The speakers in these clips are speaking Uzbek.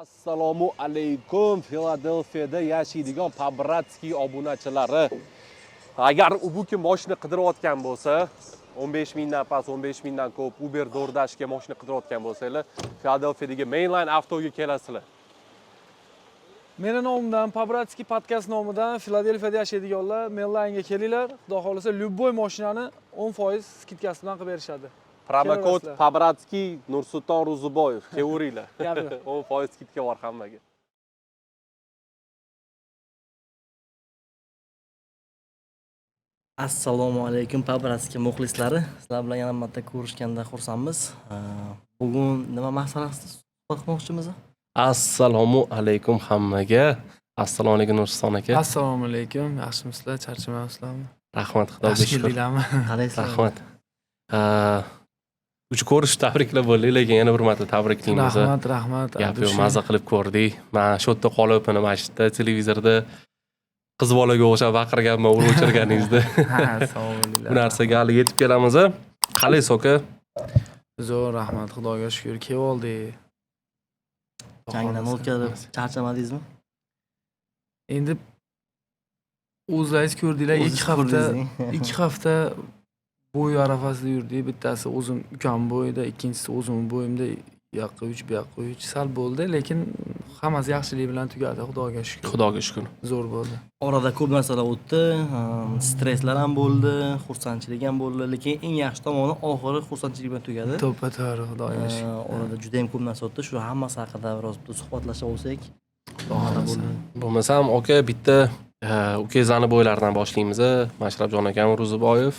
Assalomu alaykum Filadelfiyada yashaydigan Pabratskiy obunachilari. Agar bu kim mashina qidirayotgan bo'lsa, 15 mingdan past, 15 mingdan ko'p Uber, DoorDashga mashina qidirayotgan bo'lsanglar, Filadelfiyadagi Mainline avtoga kelasizlar. Meni nomimdan, Pabratskiy podkast nomidan Filadelfiyada yashaydiganlar Mainline'ga kelinglar. Xudo xolasa, любой mashinani 10% skidkasi bilan qilib berishadi. Promokod Pabratskiy Nursulton Ro'ziboyev keveringlar. 10% skidka bor hammaga. Assalomu alaykum Pabratskiy muxlislari. Sizlar bilan yana marta ko'rishganda xursandmiz. Bugun nima masalasida suhbat qilmoqchimiz? Assalomu alaykum hammaga. Assalomu alaykum Nursulton aka. Assalomu alaykum. Yaxshimisizlar? Charchamayapsizlarmi? Rahmat, Xudoga shukr. Qalaysizlar? Rahmat. Uch ko'rish tabriklar bo'ldi, lekin yana bir marta tabriklaymiz. Rahmat. Gap yo'q, mazza qilib ko'rdik. Men shu yerda qolib, mana shu yerda televizorda qiz bolaga o'xshab baqirganman, urib o'chirganingizda. Sog'lik. Bu narsaga hali yetib kelamiz. Qalaysiz aka? Zo'r, rahmat. Xudoga shukr. Kelib oldik. Jangdan o'tkazib charchamadingizmi? Endi o'zlaringiz ko'rdinglar, 2 hafta bo'y arafasida yurdik. Bittasi o'zim ukam bo'yida, ikkinchisi o'zim bo'yimda, u yoqqa 3, bu yoqqa 3 sal bo'ldi, lekin hammasi yaxshilik bilan tugadi, xudoga shukr. Xudoga shukr. Zo'r bo'ldi. Orada ko'p narsalar o'tdi, stresslar ham bo'ldi, xursandchilik ham bo'ldi, lekin eng yaxshi tomoni oxiri xursandchilik bilan tugadi. To'ppa-to'g'ri, xudoga shukr. Orada juda ham ko'p narsa o'tdi. Shu hammasi haqida biroz suhbatlashib olsak. Bo'lmasam aka bitta ukangizning bo'ylaridan boshlaymiz. Mashrabjon akam Ro'ziboyev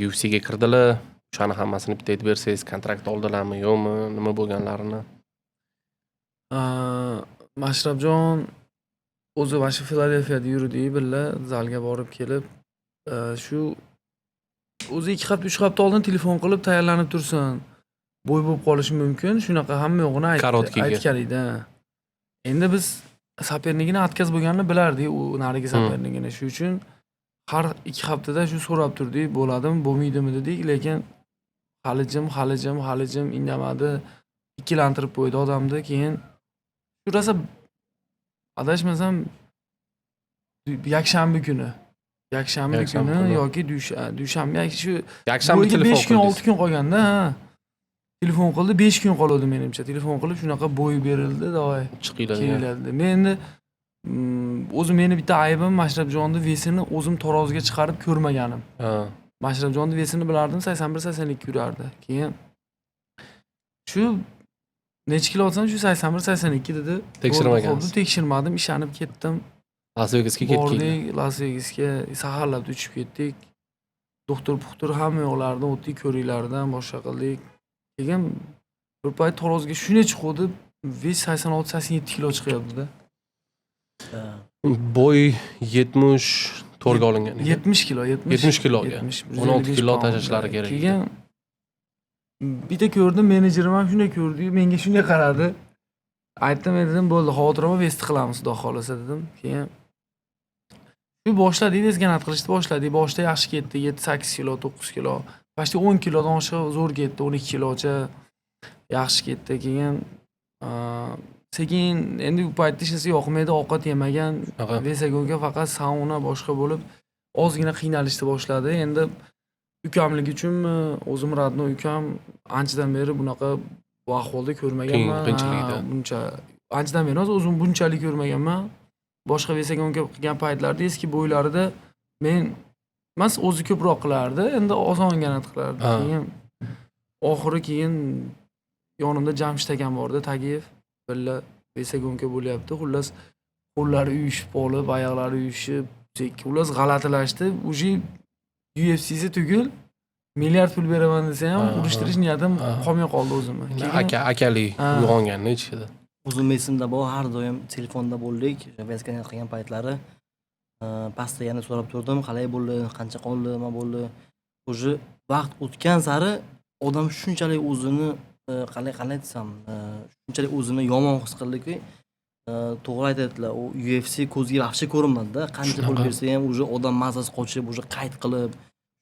UFC'ga kirdilar. O'shani hammasini bitta aytib bersangiz, kontrakt oldilarmi, yo'qmi, nima bo'lganlarini. Mashrabjon o'zi mana shu Filadelfiyada yurdik, birga zalga borib kelib, shu o'zi 2 hafta, 3 hafta oldin telefon qilib tayyorlanib tursin. Bo'y bo'lib qolishi mumkin. Shunaqa hamma yo'g'ini aytganida. Endi biz saperligini atkaz bo'lganini bilardik, u narigi saperligini. Shu uchun har 2 haftada shu so'rab turdik, bo'ladimi, bo'lmaydimi dedik, lekin halijim indamadi. Ikkilantirib qo'ydi odamni. Keyin shu rosa adashmasam yakshanba kuni yoki dushanba shu Yakshanba telefon 5 kun 6 kun qolganda, telefon qildi, 5 kun qoldi menimcha. Telefon qilib shunaqa bo'y berildi, davay chiqinglar. Men endi o'zim meni bitta aybim Mashrabjonni vesini o'zim taroziga chiqarib ko'rmaganim. Mashrabjonni vesini bilardim, 81-82 yurardi. Keyin shu necha kilo olsam shu 81-82 dedi. Tekshirmagansiz. Tekshirmadim, ishonib ketdim. Las Vegasga ketdik. Bordik, Las Vegasga saharlab uchib ketdik. Doktor hamma yo'qlardan o'tdik, ko'riklardan boshqa qildik. Keyin bir payt taroziga shuncha chiqdi, ves 86-87 kilo chiqyapti-da. Bo'y 74 ga olingan ekan. 70 kilo. 16 kilo tashlashlari kerak. Keyin bitta ko'rdim, menejerim ham shunday ko'rdi, menga shunday qaradi. Aytdim, dedim, bo'ldi, xotirama vest qilamiz, xudo xolasa dedim. Keyin shu boshladik, desganat qilishni boshladik. Boshda yaxshi ketdi, 7-8 kilo, 9 kilo. Pashti 10 kilodan oshiq zo'r ketdi, 12 kilocha yaxshi ketdi. Keyin sekin endi u paytda hech narsa yoqmaydi, ovqat yemagan, vesagonga faqat sauna boshqa bo'lib, ozgina qiynalishni boshladi. Endi ukamligi uchunmi, o'zim radno ukam anchadan beri bunaqa bu ahvolda ko'rmaganman. Buncha anchadan beri o'zim bunchalik ko'rmaganman. Boshqa vesagonga qilgan paytlarda eski bo'ylarida men o'zi ko'proq qilardi, endi osongina qilardi. Keyin yonimda Jamshid akam bordi, Tagiyev. Billa vesagonka bo'lyapti. Xullas qo'llari uyushib qolib, oyoqlari uyushib, xullas g'alatilashdi. Uji UFC'si tugul milliard pul beraman desa ham urishtirish niyatim qolmay qoldi o'zimni. Akali uyg'onganni ichida. O'zim esimda bor, har doim telefonda bo'ldik. Veskaga qilgan paytlari pastda yana so'rab turdim, qalay bo'ldi, qancha qoldi, nima bo'ldi. O'zi vaqt o'tgan sari odam shunchalik o'zini qalay desam, shunchalik o'zini yomon his qildiki, to'g'ri aytadilar, u UFC ko'zga yaxshi ko'rinmadi-da. Qancha pul bersa ham o'zi odam mazasi qochib, o'zi qayd qilib,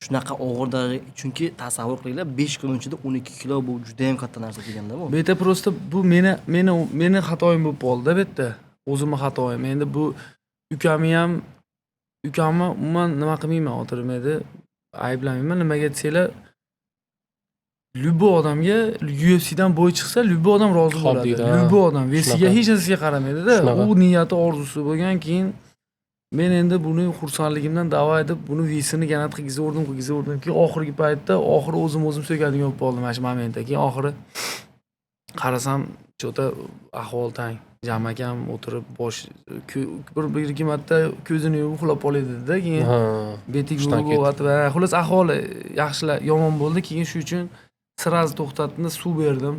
shunaqa og'ir daraja, chunki tasavvur qilinglar 5 kun ichida 12 kilo bu juda ham katta narsa deganda bu. Bu yerda просто bu meni xatoyim bo'lib qoldi bu yerda. O'zimni xatoyim. Endi bu ukamni umuman nima qilmayman, o'tirmaydi. Ayblamayman. Nimaga desanglar, любой odamga UFCdan bo'y chiqsa, любой odam rozi Xo'p bo'ladi. deydi, ha. любой odam vesiga Shunaqa. hech narsaga qaramaydi-da. Shunaqa. U niyati, orzusi bo'lgan, keyin men endi buni xursandligimdan da'vo etib, buni vesini ganat qilgizib o'rdim, keyin oxirgi paytda o'zim so'kadigan bo'lib qoldim mana shu momentda. Keyin oxiri qarasam, cho'ta ahvol tang. Jamakam o'tirib bir ikki marta ko'zini yumib uxlab qolaydi-da, keyin Ha. betiga Ishdan urib o'tib, xullas ahvoli yomon bo'ldi. Keyin shu uchun sraz to'xtatdim, suv berdim.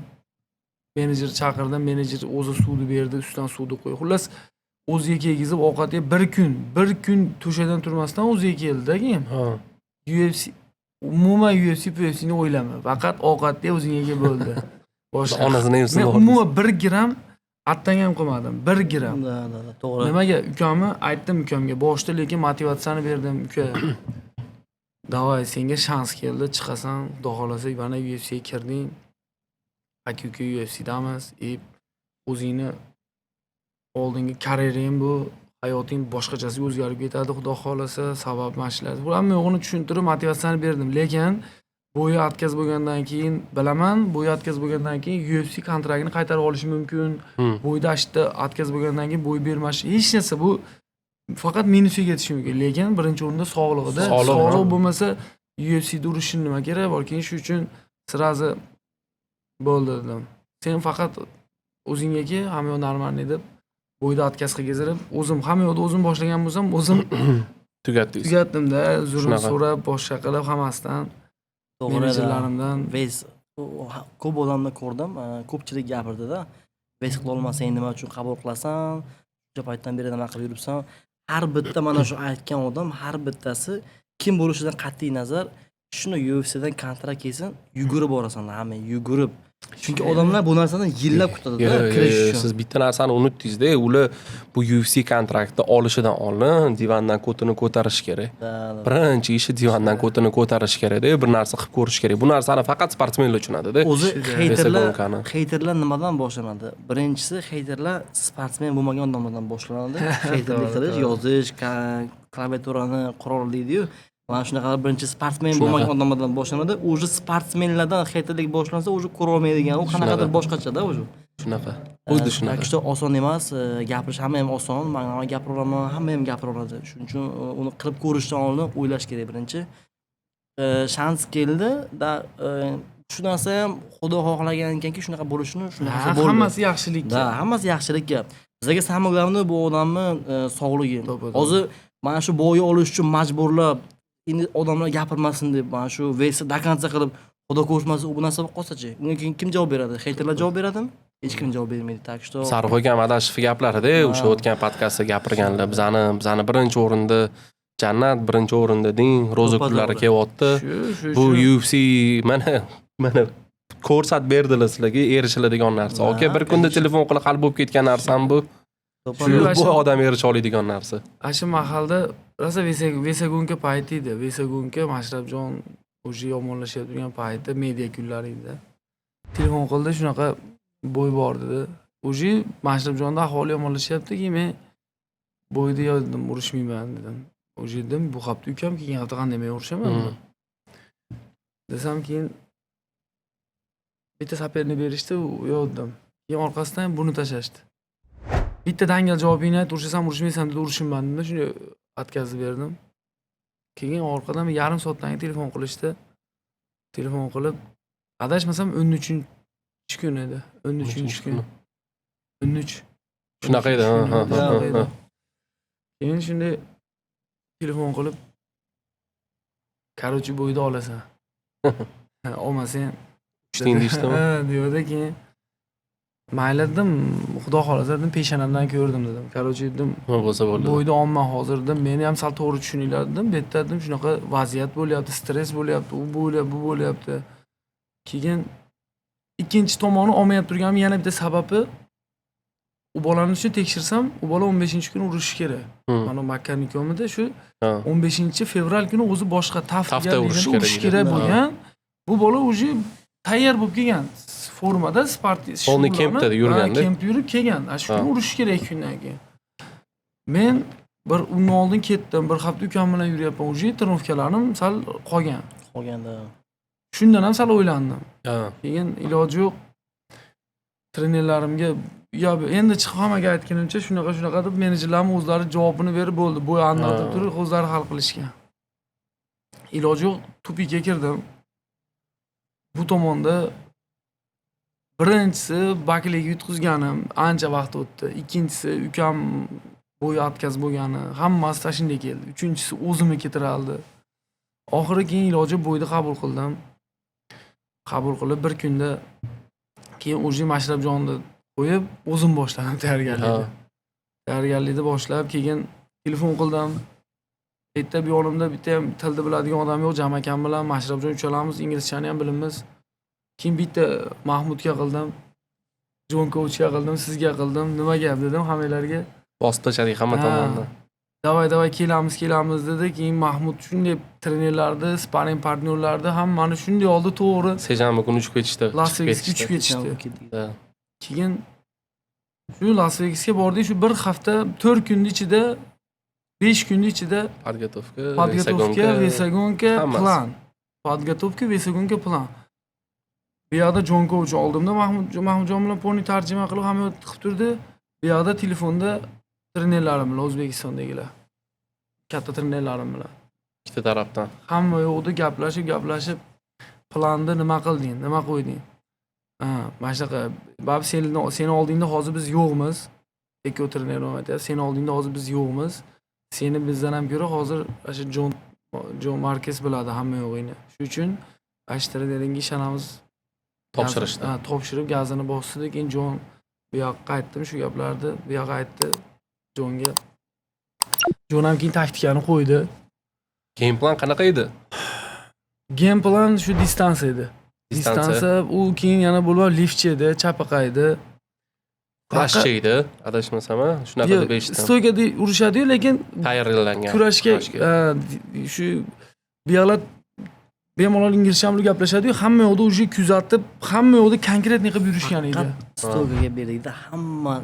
Menejer chaqirdim, menejer o'zi suvni berdi, ustidan suvni qo'ydi. Xullas o'ziga kelgizib ovqatga bir kun to'shadan turmasdan o'ziga keldi-da keyin. Ha. UFC umuman UFC'ni o'ylama. Faqat ovqatga o'zingga ega bo'ldi. Boshqa. Onasini yemsin. Men umuman 1 gram atdan ham qilmadim. 1 gram. Da, to'g'ri. Nimaga ukamni aytdim, ukamga boshda, lekin motivatsiyani berdim. Uka, davay, senga shans keldi, chiqasan, xudo xolasa mana UFCga kirding. Aka UFCdamiz, o'zingni oldingi karyering bu, hayoting boshqachasiga o'zgarib ketadi, xudo xolasa, sabab mashlar. Bularni yo'g'ini tushuntirib motivatsiyani berdim, lekin bo'yi atkaz bo'lgandan keyin bilaman, bo'yi atkaz bo'lgandan keyin UFC kontraktini qaytarib olish mumkin. Bo'yda ashta atkaz bo'lgandan keyin bo'y bermash hech narsa, bu faqat minusiga ketishi mumkin. Lekin birinchi o'rinda sog'lig'ida, sog'liq bo'lmasa UFCda urishning nima keragi bor? Keyin shu uchun sirazi bo'ldi dedim. Sen faqat o'zingga hamma yo'q normalniy deb bo'yda atkaz qilgizib, o'zim hamma yo'qda o'zim boshlagan bo'lsam, o'zim tugatdim-da, uzr so'rab, boshqa qilib hammasidan. Menejerlarimdan Vez ko'p odamni ko'rdim, ko'pchilik gapirdi-da. Vez qila olmasang nima uchun qabul qilasan? O'sha paytdan beri nima qilib yuribsan? Har bitta mana shu aytgan odam, har bittasi kim bo'lishidan qat'iy nazar, shuni UFCdan kontrakt kelsin, yugurib borasan, hamma yugurib. Chunki odamlar bu narsani yillab kutadi-da, kirish uchun. Siz bitta narsani unutdingiz-da, ular bu UFC kontraktni olishidan oldin divandan kotini ko'tarish kerak. Birinchi ishi divandan kotini ko'tarish kerak-da, bir narsa qilib ko'rish kerak. Bu narsani faqat sportmenlar tushunadi-da. O'zi heyterlar nimadan boshlanadi? Birinchisi heyterlar sportsmen bo'lmagan odamlardan boshlanadi. Heyterlik qilish, yozish, klaviaturani qurollaydi-yu. Mana shunaqa birinchi sportsmen bo'lmagan odamlardan boshlanadi. O'zi sportsmenlardan heyterlik boshlansa, o'zi ko'rolmaydigan, u qanaqadir boshqacha-da o'zi. Shunaqa. Xuddi shunaqa. Akshta oson emas, gapirish hamma ham oson, men gapiraman, hamma ham gapiradi. Shuning uchun uni qilib ko'rishdan oldin o'ylash kerak birinchi. Shans keldi, shu narsa ham Xudo xohlagan ekanki, shunaqa bo'lishini, shunaqa bo'ldi. Hammasi yaxshilik. Hammasi yaxshilik gap. Bizga samim gapni bu odamni sog'ligi. Hozir mana shu bo'yi olish uchun majburlab, endi odamlar gapirmasin deb mana shu vesi dakansa qilib xudo ko'rishmasa bu narsa bo'lib qolsa-chi? Unga keyin kim javob beradi? Heyterlar javob beradimi? Hech kim javob bermaydi. Tak что Sarg'o'ga Madashov gaplarida, o'sha o'tgan podkastda gapirganlar, bizani birinchi o'rinda jannat, birinchi o'rinda din, ro'za kunlari kelyapti. Bu UFC mana ko'rsat berdilar sizlarga erishiladigan narsa. Oka bir kunda telefon qilib hal bo'lib ketgan narsam bu. Bu odam erisha oladigan narsa. Shu mahalda rosa vesagunka payti edi. Vesagunka Mashrabjon o'sha yomonlashib turgan payti, media kunlari edi. Telefon qildi, shunaqa bo'y bor dedi. O'sha Mashrabjonda ahvoli yomonlashyapti, keyin men bo'yda yo'ldim, urishmayman dedim. O'sha dedim, bu hafta ukam keyin hafta qanday men urishaman desam, keyin bitta saperni berishdi, yo'ldim. Keyin orqasidan buni tashashdi. Bitta dangal javobingni ayt, urishasan, urishmaysan deb urishimman dedim. Shunday atkazib berdim. Keyin orqadan yarim soatdan keyin telefon qilishdi. Telefon qilib, adashmasam 13-kun edi. 13-kun. 13. Shunaqa edi, ha. Keyin shunday telefon qilib, "Короче, bo'yda olasan." Olmasang Ishting deyshdimi? Ha, deydi. Keyin mayli dedim, xudo xolasa dedim, peshonamdan ko'rdim dedim. Короче dedim, bo'lsa bo'ldi. bo'yda olman hozir dedim, meni ham sal to'g'ri tushuninglar dedim. Bu yerda dedim, shunaqa vaziyat bo'lyapti, stress bo'lyapti, u bo'lyapti, bu bo'lyapti. Keyin ikkinchi tomoni olmayapti turganim yana bitta sababi u bolani uchun tekshirsam, u bola 15-kuni urishishi kerak. Hmm. Mana makanikomida shu Ha. 15-fevral kuni o'zi boshqa Tafta urish kerak edi. kerak Ha. bo'lgan. Bu bola уже tayyor bo'lib kelgan. Formada Polni kempda yurganda. Kempda yurib kelgan. Shu Ha. kuni urishi kerak 2 kundan keyin. Men bir undan oldin ketdim. Bir hafta ukam bilan yuryapman. Уже trenirovkalarim sal qolgan. Qolganda Shundan ham sal o'ylandim. Ha. Keyin iloji yo'q. Trenerlarimga endi chiqib hammaga aytganimcha shunaqa deb menejerlarimiz o'zlari javobini berib bo'ldi. Bu anlatib turib o'zlari hal qilishgan. Iloji yo'q, tupikka kirdim. Bu tomonda birinchisi bakliga yutqizganim ancha vaqt o'tdi. Ikkinchisi ukam bo'yi atkaz bo'lgani, hammasi tashinda keldi. Uchinchisi o'zimni ketiraldi. Oxiri keyin iloji bo'yda qabul qildim. Qabul qilib bir kunda keyin o'zi Mashrabjonni qo'yib o'zim boshladim tayyorgarlikni. Tayyorgarlikni boshlab keyin telefon qildim. Erta bu yonimda bitta ham tilni biladigan odam yo'q, Jam akam bilan Mashrabjon uchalamiz inglizchani ham bilamiz. Keyin bitta Mahmudga qildim. Jon Coachga qildim, sizga qildim. Nima gap dedim hammalarga. Bosib tashladik hamma tomonidan. Davay kelamiz dedi. Keyin Mahmud shunday trenerlarni, sparring partnyorlarni hammani shunday oldi to'g'ri. Seshanba kuni uchib ketishdi. Las Vegasga uchib ketishdi. Ha. Keyin shu Las Vegasga bordik, shu bir hafta 4 kunning ichida 5 kunning ichida Podgotovka, Vesagonka, hammasi. plan. Podgotovka, Vesagonka, plan. Bu yoqda Jon Coach oldimda Mahmudjon bilan poni tarjima qilib hamma qilib turdi. Bu yoqda telefonda trenerlarim bilan O'zbekistondagilar. Katta trenerlarim bilan. ikkita tarafdan. Hamma yo'qda gaplashib planda nima qilding, nima qo'yding? Mana shunaqa. Bab seni oldingda hozir biz yo'qmiz. Eko trener aytadi, seni oldingda hozir biz yo'qmiz. Seni bizdan ham ko'ra hozir o'sha Jon Markes biladi hamma yo'g'ingni. Shuning uchun ash treneringga ishonamiz. Topshirishdi. Topshirib gazini bosdi. Keyin Jon bu yoqqa qaytdim, shu gaplarni bu yoqqa aytdi Jonga. Jon ham keyin taktikani qo'ydi. Game plan qanaqa edi? Game plan shu distansiya edi. Distansiya u keyin yana bo'lib liftchi edi, chapaqa edi. Kurashchi edi, adashmasam, shunaqa deb eshitdim. Stoykada urishadi-yu, lekin Tayyorlangan. kurashga shu bu yoqlar bemalol inglizcha bilan gaplashadi-yu, hamma yoqda уже kuzatib, hamma yoqda konkretniy qilib yurishgan edi. stokaga berdikda hamma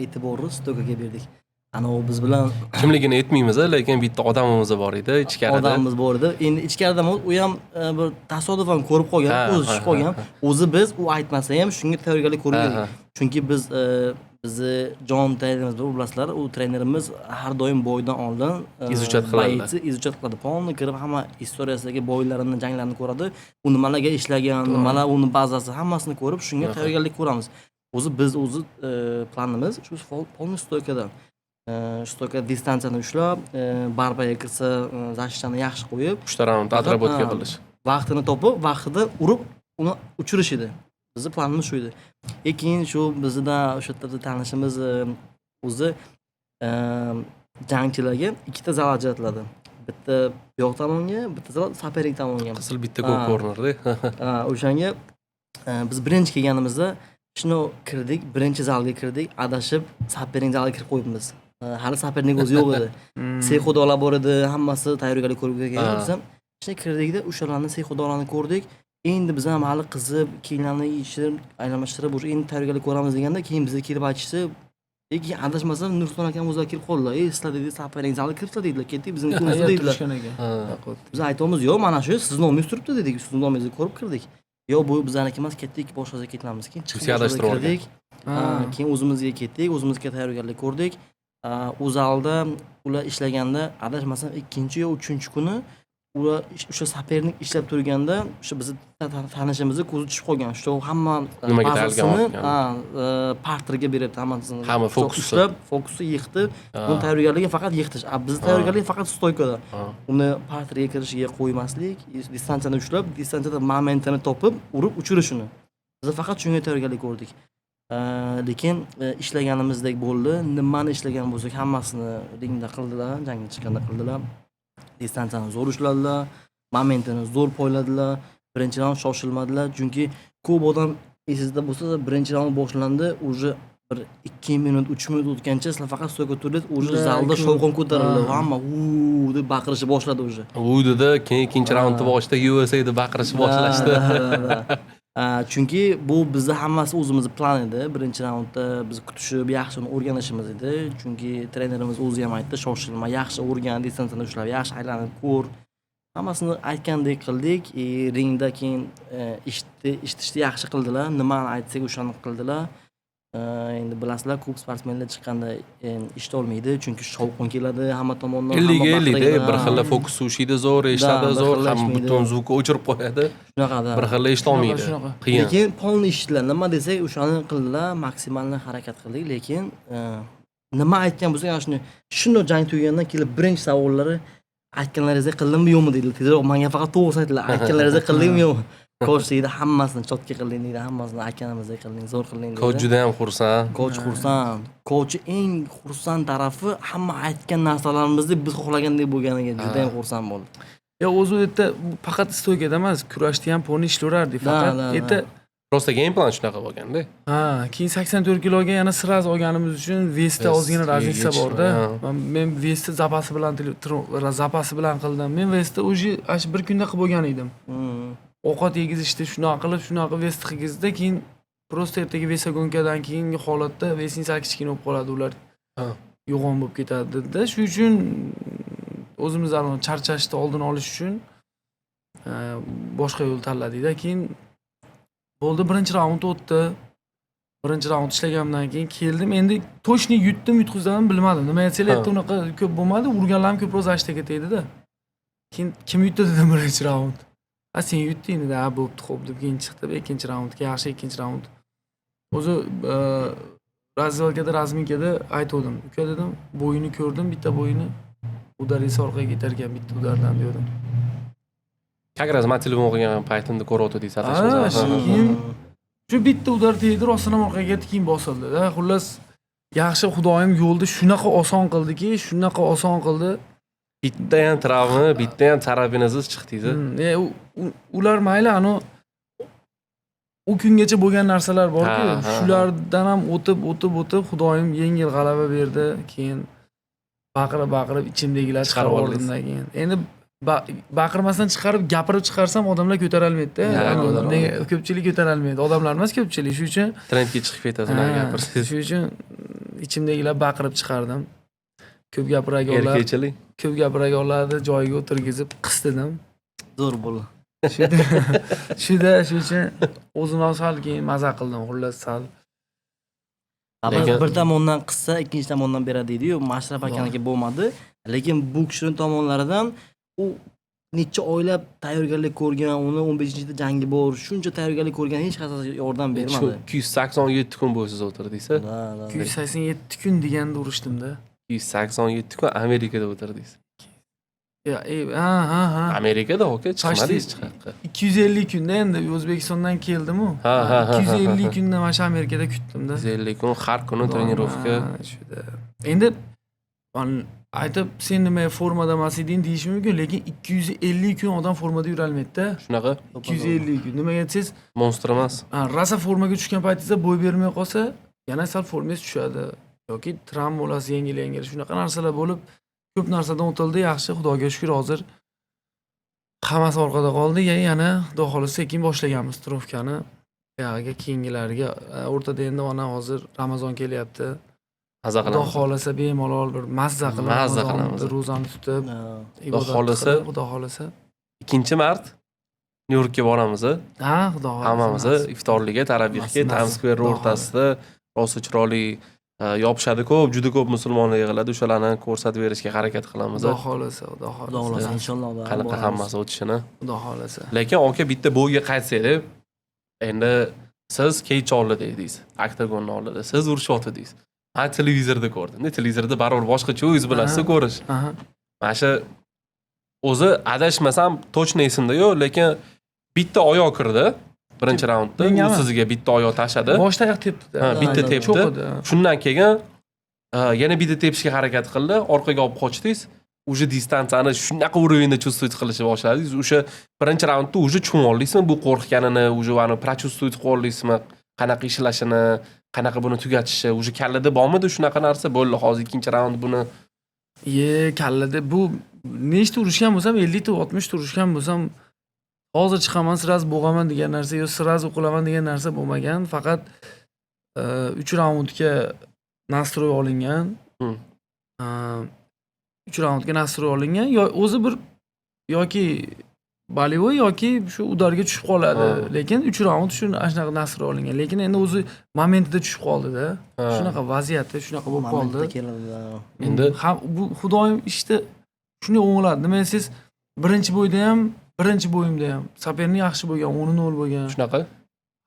e'tiborni stokaga berdik. Ana u biz bilan Kimligini aytmaymiz, lekin bitta odamimiz bor edi ichkarida. odamimiz bor edi. Endi ichkarida u ham bir tasodifan ko'rib qolgan, o'zi tushib qolgan. O'zi biz u aytmasa ham shunga tayyorgarlik ko'rdik. Chunki biz bizni Jon trenerimiz bor, bilasizlar, u trenerimiz har doim bo'ydan oldin Izuchat qiladi. Izuchat qiladi. Polni kirib hamma istoriyasidagi bo'ylarini, janglarni ko'radi. U nimalarga ishlagan, nimalar uni bazasi hammasini ko'rib, shunga tayyorgarlik ko'ramiz. O'zi planimiz shu polni stoykada. Stoyka distansiyani ushlab, barbaga kirsa, zashitani yaxshi qo'yib, 3 raund atrobotga qilish. vaqtini topib, vaqtida urib, uni uchirish edi. Bizning planimiz shu edi. Keyin shu bizda o'sha yerda tanishimiz o'zi jangchilarga ikkita zal ajratiladi. Bitta bu yoq tomonga, bitta zal sapering tomonga. Qizil bitta ko'k ko'rinardi. O'shanga biz birinchi kelganimizda shuni kirdik, birinchi zalga kirdik, adashib sapering zalga kirib qo'yibmiz. Hali saperning o'zi yo'q edi. Seyxudolar bor edi, hammasi tayyorgarlik ko'rib kelgan. Ishga kirdikda o'shalarni seyxudolarni ko'rdik. Endi biz ham hali qizib, kiyimlarni yechib, aylanmashtirib, o'sha endi tayyorgarlik ko'ramiz deganda, keyin bizga kelib aytishdi. Lekin adashmasam Nursulton akam o'zlari kirib qoldilar. Sizlar dedi, sapering zalga kiribsizlar dedilar. Ketdik, bizning kunimizda dedilar. Biz aytamiz, "Yo'q, mana shu siz nomingiz turibdi" dedik. Siz nomingizni ko'rib kirdik. "Yo'q, bu bizaniki emas, ketdik, boshqaga ketamiz." Keyin chiqib kirdik. Keyin o'zimizga ketdik, o'zimizga tayyorgarlik ko'rdik. U zalda ular ishlaganda, adashmasam 2-yo 3-chi kuni ular o'sha saperning ishlab turganda, o'sha bizni tanishimizga ko'zi tushib qolgan. Shu hamma nimaga tayyorgarlik parterga beryapti hammasini. Hamma fokusni ushlab, fokusni yiqdi. Uni tayyorgarligi faqat yiqtish. Bizni tayyorgarlik faqat stoykada. Uni parterga kirishiga qo'ymaslik, distansiyani ushlab, distansiyada momentini topib, urib uchirish uni. Biz faqat shunga tayyorgarlik ko'rdik. Lekin ishlaganimizdek bo'ldi. Nimani ishlagan bo'lsak, hammasini ringda qildilar, jangga chiqqanda qildilar. Distansiyani zo'r ushladilar, momentini zo'r poyladilar. Birinchi raund shoshilmadilar, chunki ko'p odam esingizda bo'lsa, birinchi raund boshlandi, уже bir 2 minut 3 minut o'tgancha sizlar faqat stolga o'tirdingiz, уже Да, zalda kun- shovqin ko'tarildi, Ha. hamma deb baqirishni boshladi уже. u dedi keyin ikkinchi raundni boshida USA deb baqirishni boshlashdi. Chunki bu bizni hammasi o'zimizni plan edi. Birinchi raundda biz kutishib, yaxshi uni o'rganishimiz edi. Chunki trenerimiz o'zi ham aytdi, shoshilma, yaxshi o'rgan, distansiyani ushlab, yaxshi aylanib ko'r. Hammasini aytgandek qildik. Ringda keyin eshitishni yaxshi qildilar. Nimani aytsak o'shani qildilar. Endi bilasizlar, ko'p sportsmenlar chiqqanda eshitolmaydi, chunki shovqin keladi hamma tomondan. 50-50 bir xil fokus ushida zo'r, eshitadi bir zo'r, xil ham eshitmaydi. butun zvukni o'chirib qo'yadi. Shunaqada. Bir xil eshitolmaydi. Shunaqa. Qiyin. Lekin polni eshitdilar. Nima desak, o'shani qildilar, maksimalni harakat qildik, lekin nima aytgan bo'lsak, ana shuni jang tugagandan kelib birinchi savollari aytganlaringizni qildimmi yo'qmi deydi. Tezroq menga faqat to'g'risini aytdilar. Aytganlaringizni qildingmi yo'qmi? Coach deydi, hammasini chotka qilding deydi, hammasini aytganimizdek qilding, zo'r qilding deydi. Coach juda ham xursand. Coach xursand. Coach eng xursand tarafi hamma aytgan narsalarimizni biz xohlagandek bo'lganiga juda ham xursand bo'ldi. Ya o'zi u yerda faqat stoykada emas, kurashda ham polni ishlayverardik Da, faqat. da, da. Yerda Просто game plan shunaqa bo'lganda. ha, keyin 84 kiloga yana sraz olganimiz uchun Vestda Vest ozgina raznica yetishdi, borda. ha. Men Vestda zapasi bilan qildim. Men Vestda o'zi bir kunda qilib bo'lgan edim. Ovqat yegizishdi, shunaqa qilib Vest qilgizdi, keyin prosta ertaga vesagonkadan keyingi holatda Vestning sal kichkina bo'lib qoladi, ular Ha. yo'g'on bo'lib ketadi-da. Shuning uchun o'zimizdan charchashni oldini olish uchun boshqa yo'l tanladik-da. Keyin bo'ldi, birinchi raund o'tdi. Birinchi raund ishlagandan keyin keldim. Endi точно yutqizdim bilmadim. Nima aytsanglar, Ha. unaqa ko'p bo'lmadi. Urganlarim ko'proq zashtaga tegdi-da. Keyin kim yutdi dedim birinchi raund. Sen yutding dedi. Ha, bo'pti, xo'p deb keyin chiqdi. Ikkinchi raundga yaxshi ikkinchi raund. O'zi razvalkada, razminkada aytdim. Uka dedim, bo'yini ko'rdim, bitta bo'yini udarisi orqaga ketar ekan, bitta udardan dedim. Как раз men telefon qilgan paytimda ko'ryapti Ha, deysiz. keyin shu bitta udar tegdi, rostdan ham orqaga ketdi, keyin bosildi-da. Xullas, yaxshi Xudoyim yo'lda shunaqa oson qildiki, shunaqa oson qildi. Bitta ham travma, bitta ham tarabinasiz chiqdingiz. Ular mayli, u kungacha bo'lgan narsalar borku, Ha, ha. shulardan ham o'tib Xudoyim yengil g'alaba berdi. Keyin baqirib ichimdagilar chiqarib oldimdan keyin. Endi baqirmasdan chiqarib, gapirib chiqarsam odamlar ko'tarolmaydi-da. Nega ko'pchilik ko'tarolmaydi? Odamlar emas, ko'pchilik. Shuning uchun Trendga chiqib ketasiz unaqa gapirsangiz. Shuning uchun ichimdagilar baqirib chiqardim. Ko'p gapiraganlar, Erkakchilik. ko'p gapiraganlarni joyiga o'tirgizib qisdidim. Zo'r bo'ldi. Shuning uchun o'zim ham sal keyin maza qildim, xullas sal. Lekin- Bir tomondan qissa, ikkinchi tomondan beradi deydi-yu, Mashraf akaniki bo'lmadi. Lekin bu kishining tomonlaridan u necha oylab tayyorgarlik ko'rgan, uni 15-yilda jangi bor, shuncha tayyorgarlik ko'rgan hech qanday yordam bermadi. 287 kun bo'lsiz o'tirdingiz. Da, da. 287 kun deganda urushdimda. 287 kun Amerikada o'tirdingiz. Ya, ha. Amerikada oka chiqmadingiz Почти. chiqaqqa. 250 kunda endi O'zbekistondan keldim-ku. Ha. 250 kunda mana shu Amerikada kutdim-da. 250 kun har kuni trenirovka. Shuda. Endi aytib, sen nima formada emas eding deyish mumkin, lekin 250 kun odam formada yura olmaydi-da. Shunaqa 250 kun. Nimaga aytsangiz, monstr emas. rosa formaga tushgan paytingizda bo'y bermay qolsa, yana sal formangiz tushadi. Yoki travma bo'lasiz, yengil. Shunaqa narsalar bo'lib, ko'p narsadan o'tildi, yaxshi, Xudoga shukr, hozir hammasi orqada qoldi. Yana Xudo xolisa sekin boshlaganmiz trenirovkani. Buyog'iga keyingilariga o'rtada endi mana hozir Ramazon kelyapti. Maza Xudo qilamiz. xohlasa bemalol bir mazza qilib, Mazza qilamiz. ro'zani tutib, ibodat xohlasa- qilib, Xudo xohlasa. 2-mart Nyu-Yorkka boramiz. Ha, Xudo xohlasa. Hammamiz iftorlikka, tarabbiyga, Nasib. Times Square Xudo o'rtasida rosa chiroyli yopishadi ko'p, juda ko'p musulmonlar yig'iladi. O'shalarni ko'rsatib berishga harakat qilamiz. Xudo xohlasa, Xudo Xudo xohlasa. xohlasa inshaalloh. Qanaqa hammasi o'tishini. Xudo xohlasa. Lekin oka bitta bo'yga qaytsak, endi siz kech oldida dedingiz, oktagonni oldida. Siz urishyaptidingiz. Men televizorda ko'rdim. Televizorda baribir boshqacha o'zingiz bilasiz ko'rish. Aha. Mana shu o'zi adashmasam точно esimda yo'q, lekin bitta oyoq kirdi birinchi raundda. Mengami? U sizga bitta oyoq tashadi. Boshda oyoq tepdi-da. Ha, bitta tepdi. Cho'qidi. Shundan keyin yana bitta tepishga harakat qildi, orqaga olib qochdingiz. Уже distansiyani shunaqa уровеньda чувствовать qilishni boshladingiz. O'sha birinchi raundda уже tushunib oldingizmi bu qo'rqganini, уже uni прочувствовать qilib oldingizmi, qanaqa ishlashini, qanaqa buni tugatishi, уже kallada bormidi shunaqa narsa? Bo'ldi, hozir ikkinchi raund buni Kallada bu nechta urishgan bo'lsam, 50 ta 60 ta urishgan bo'lsam, hozir chiqaman, sraz bo'g'aman degan narsa, yo sraz o'qilaman degan narsa bo'lmagan. Faqat 3 raundga nastroy olingan. 3 raundga nastroy olingan, o'zi bir yoki bolevoy yoki shu udarga tushib qoladi. Lekin 3 raund shunaqa nastroy olingan. Lekin endi o'zi momentida tushib qoldi-da. Shunaqa vaziyatda shunaqa bo'lib qoldi. Endi ham bu xudoyim ishda shunday o'ngiladi. Nima siz birinchi bo'yda ham, birinchi bo'yimda ham saperni yaxshi bo'lgan, 10-0 bo'lgan. shunaqa.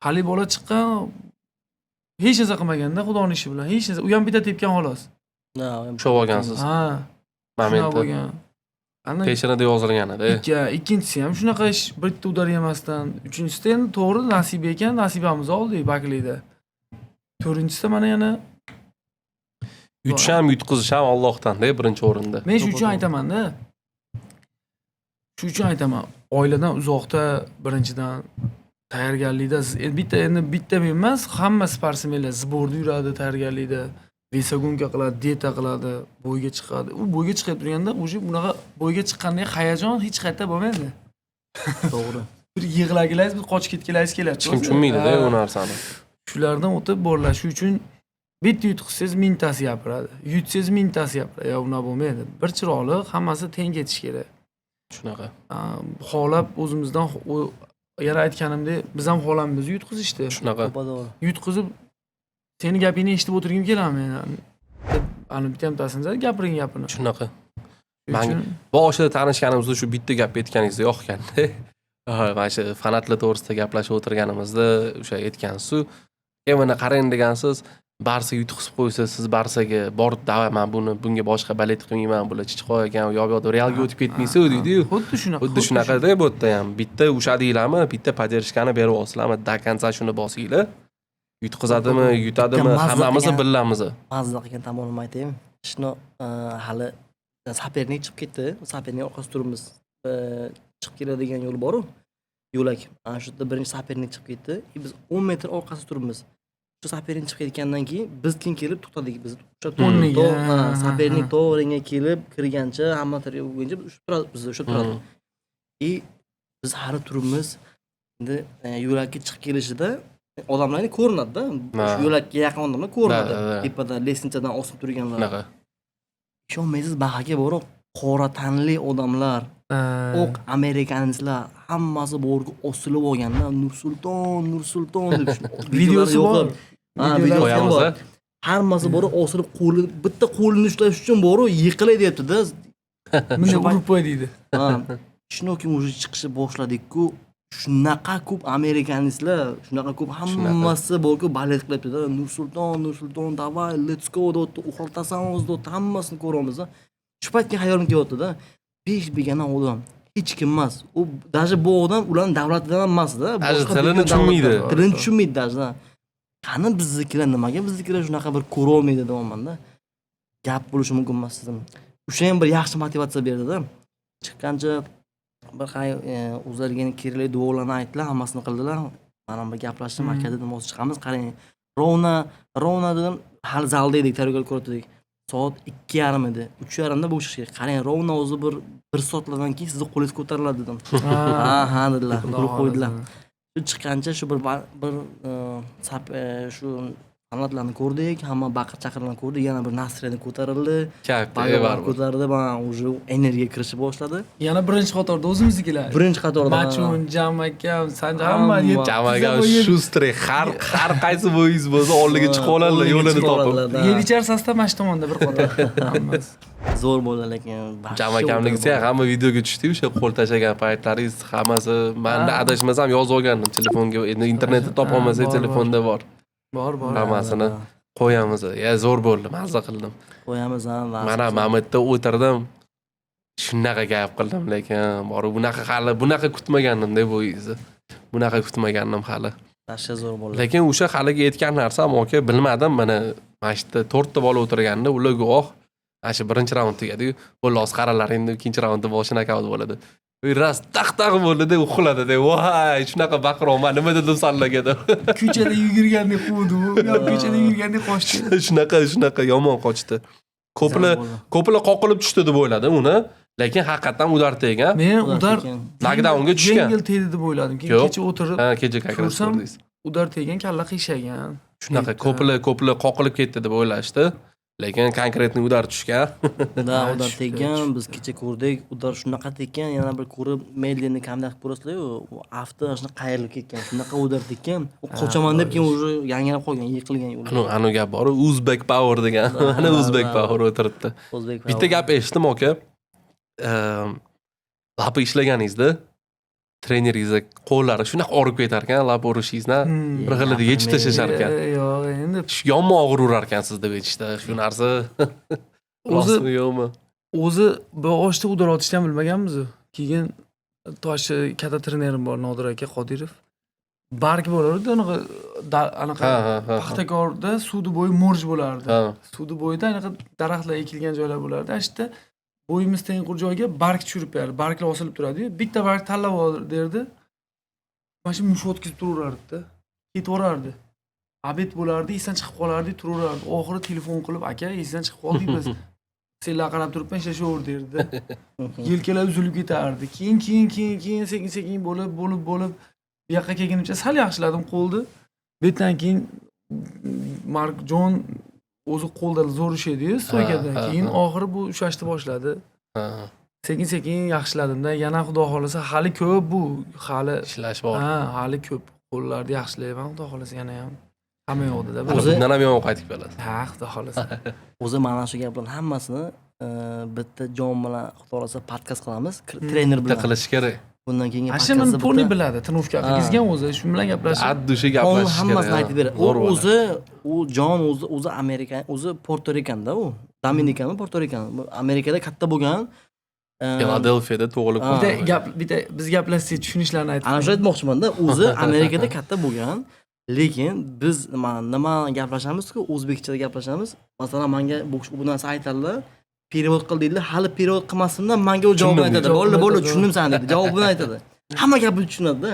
Hali bola chiqqan hech narsa qilmaganda, xudoning ishi bilan. Hech narsa, u ham bitta tepgan xolos. Tushib olgansiz. Ha, Momentda. bo'lgan. Ana Peshinada yozilgan edi. ikkinchisi ham shunaqa ish, bitta udar yemasdan. Uchinchisida endi to'g'ri nasib ekan, nasibamizni oldik Baklikda. To'rtinchisida mana yana Yutish ham yutqizish ham Allohdan-da birinchi o'rinda. men shu uchun aytaman-da. Shu uchun aytaman, oiladan uzoqda birinchidan tayyorgarlikda bitta men emas, hamma sportsmenlar zborda yuradi tayyorgarlikda. Vesagunka qiladi, dieta qiladi, bo'yga chiqadi. U bo'yga chiqib turganda, o'sha bunaqa bo'yga chiqqandek hayajon hech qayerda bo'lmaydi. To'g'ri. Bir yig'lagilaringiz, bir qochib ketganlaringiz keladi. Hech kim tushunmaydi-da u narsani. Shulardan o'tib borilar. Shu uchun bitta yutqizsangiz mingtasi gapiradi. Yutsangiz mingtasi gapiradi. Yo, unaqa bo'lmaydi. Bir chiroqli, hammasi teng ketish kerak. Shunaqa. Xohlab o'zimizdan yana aytganimdek, biz ham xohlamiz yutqizishdi. Shunaqa. Yutqizib seni gapingni eshitib o'tirgim kelaman men. Ana bitta ham tasingizlar gapiring gapini. Shunaqa. Menga boshida tanishganimizda shu bitta gap aytganingizda yoqqanda. Mana shu fanatlar to'g'risida gaplashib o'tirganimizda o'sha aytgansiz-ku. Mana qarang degansiz, Barsa yutqizib qo'ysa, siz Barsaga borib davay, men bunga boshqa balet qilmayman, bular chiqib ekan, yo'q, Realga o'tib ketmaysiz deydi-yu. Xuddi shunaqa. Xuddi shunaqada bu yerda ham bitta ushadinglarmi, bitta podderishkani berib olsizlarmi, do konca shuni bosinglar. Yutqizadimi, yutadimi, hammamizni bilamiz. Mazza qilgan tomonini aytaymi? Shuni hali sapernik chiqib ketdi. Saperning orqasida turibmiz. Chiqib keladigan yo'l bor-ku. Yo'lak. Ana shu yerda birinchi sapernik chiqib ketdi. Biz 10 metr orqasida turibmiz. Shu sapernik chiqib ketgandan keyin biz keyin kelib to'xtadik. Biz o'sha to'rniga, sapernik to'g'riga kelib kirgancha, hamma tarafga bo'lguncha biz o'sha turadi. Biz hali turibmiz. Endi yo'lakka chiqib kelishida odamlarni ko'rinadi-da. Shu yo'lakka yaqin odamlar ko'rinadi. Tepada lesnichadan osib turganlar. Shunaqa. Ishonmaysiz, bahaga borib, qora tanli odamlar, oq amerikanliklar hammasi borga osilib olganda Nursulton deb videosi bor. Videosi bor. Hammasi borib osilib bitta qo'lini ushlash uchun borib yiqilay deyapti-da. Bunday urib qo'y deydi. Shundan keyin o'zi chiqishni boshladik-ku. Shunaqa ko'p amerikanliklar, shunaqa ko'p hammasi borku balet qilyapti-da. Nursulton, davay, let's go deb uxlatasanmiz deb hammasini ko'ramiz. Shu paytga xayolim kelyapti-da. 5 begona odam, hech kim emas. U даже bu odam ularning davlatidan emas-da. Boshqa tilini tushunmaydi. Tilini tushunmaydi даже. Qani biznikilar nimaga biznikilar shunaqa bir ko'ra olmaydi deyapman-da. Gap bo'lishi mumkin emas dedim. O'sha ham bir yaxshi motivatsiya berdi-da. Chiqqancha bir o'zlariga kerakli duolarni aytdilar, hammasini qildilar. Mana bir gaplashdim, aka dedim, hozir chiqamiz, qarang. Rovna dedim, hali zalda edik, tayyorgarlik ko'rdik. Soat 2:30 edi. 3:30da bo'lishi kerak. Qarang, rovna o'zi bir soatlardan keyin sizni qo'lingiz ko'tariladi dedim. Ha dedilar, turib qo'ydilar. Shu chiqqancha shu bir shu fanatlarni ko'rdik, hamma baqir-chaqirlarni ko'rdik, yana bir nasriyani ko'tarildi. Bayrog'lar ko'tarildi, mana уже energiya kirishib boshladi. Yana birinchi qatorda o'zimiznikilar. Birinchi qatorda. Machun, Jamakam, Sanjar hamma yetib. Jamakam, Shustri, har qaysi bo'yingiz bo'lsa oldiga chiqib oladilar, yo'lini topib. 7 sostav mana shu tomonda bir qator. Hammasi. Zo'r bo'ldi lekin. Jamakamligisi hamma videoga tushdi, o'sha qo'l tashlagan paytlaringiz hammasi menda adashmasam yozib olgandim telefonga. Endi internetda topa olmasa telefonda bor. Bor. Hammasini qo'yamiz. Zo'r bo'ldi, mazza qildim. Qo'yamiz ham. Mana Mamatda o'tirdim. Shunaqa gap qildim, lekin borib bunaqa kutmagandim-da bo'yingizni. Bunaqa kutmagandim hali. Tashqa zo'r bo'ldi. Lekin o'sha haligi aytgan narsam, aka, bilmadim, mana yerda 4 ta bola o'tirganda ular guvoh. Mana shu birinchi raund tugadi-yu, xullas qaranglar, endi ikkinchi raundda boshini akavt bo'ladi. Ras taq bo'ldi-da, uxladi-da. Voy, shunaqa baqiraman, nima dedim sanlarga deb. Ko'chada yugurgandek quvdi u. Yo, ko'chada yugurgandek qochdi. Shunaqa yomon qochdi. Ko'plar qoqilib tushdi deb o'yladim uni, lekin haqiqatan udar tegan. Men udar Knockdownga tushgan. Yengil tegdi deb o'yladim. Keyin Yo'q. kecha o'tirib Ha, kecha kakras ko'rsam ko'rdingiz. udar tegan, kalla qiyshaygan. Shunaqa ko'plar qoqilib ketdi deb o'ylashdi, lekin konkretniy udar tushgan. Da, udar tushdi, tegan, tushdi. biz kecha ko'rdik. Udar shunaqa tekkan, yana bir ko'rib, Medlenni qanday qilib ko'rasizlar-ku, u avto shunaqa qayrilib ketgan. Shunaqa udar tekkan. U qochaman deb keyin уже yangrab qolgan, yiqilgan yo'lda. Anu gap bor, Uzbek Power degan. Mana Uzbek Power o'tiribdi. O'zbek Bitta gap eshitdim aka. Lapi ishlaganingizda treneringizni qo'llari shunaqa og'rib ketar ekan, lap urishingizni bir xilida yechib tashlashar ekan. Yo'q, endi Yomon og'ir urar ekansiz deb aytishdi. Shu narsa rostmi yo'qmi? o'zi boshida udar otishni ham bilmaganmiz. Keyin toshi katta trenerim bor, Nodir aka Qodirov. Barg bo'lardi, anaqa Ha. paxtakorda suvdi bo'yi morj bo'lardi. Ha. Suvdi bo'yida anaqa daraxtlar ekilgan joylar bo'lardi. Ashta bo'yimiz tengqur joyga barg tushirib berdi. Barglar osilib turadi-yu. Bitta barg tanlab ol derdi. Mana shu mush o'tkazib turaverardi-da. Ketaverardi. Abed bo'lardi, esdan chiqib qolardi, turaverardi. Oxiri telefon qilib, aka, esdan chiqib qoldik biz. Senlar qarab turibman, ishlashaver derdi. Yelkalar uzilib ketardi. Keyin sekin bo'lib bu yoqqa kelgunimcha sal yaxshiladim qo'lni. Betdan keyin Markjon o'zi qo'lda zo'r ishlaydi-yu, stoykada. Keyin oxiri bu ushlashni boshladi. Ha. Sekin yaxshiladim-da. Yana xudo xolasa hali ko'p bu, hali Ishlash bor. ha, hali ko'p. Qo'llarni yaxshilayman, xudo xolasa yana ham. Hamma yoqda-da. O'zi bundan ham yomon qaytib keladi. Ha, xudo xolasa. O'zi mana shu gaplarning hammasini bitta Jon bilan xudo xolasa podkast qilamiz, trener Bitta bilan. qilish kerak. Bundan keyingi Asha men pulni biladi, Trnovka qilgan o'zi, shu bilan gaplashib. Addushi Onun gaplashish kerak. hammasini aytib beradi. Zo'r bo'ladi. U Jon o'zi Amerika, o'zi Porto Rikanda u. Dominikanmi, Porto Rikan. Amerikada katta bo'lgan. Filadelfiyada tug'ilib Bitta biz gaplashsak tushunishlarini aytib. Ana shu aytmoqchiman-da, o'zi Amerikada katta bo'lgan. Lekin biz nima gaplashamiz-ku, o'zbekchada gaplashamiz. Masalan, menga bu narsa aytadilar. Perevod qil deydilar. Hali perevod qilmasimdan menga u javobni aytadi. Bo'ldi, tushundim seni dedi. Javobini aytadi. Hamma gapni tushunadi-da.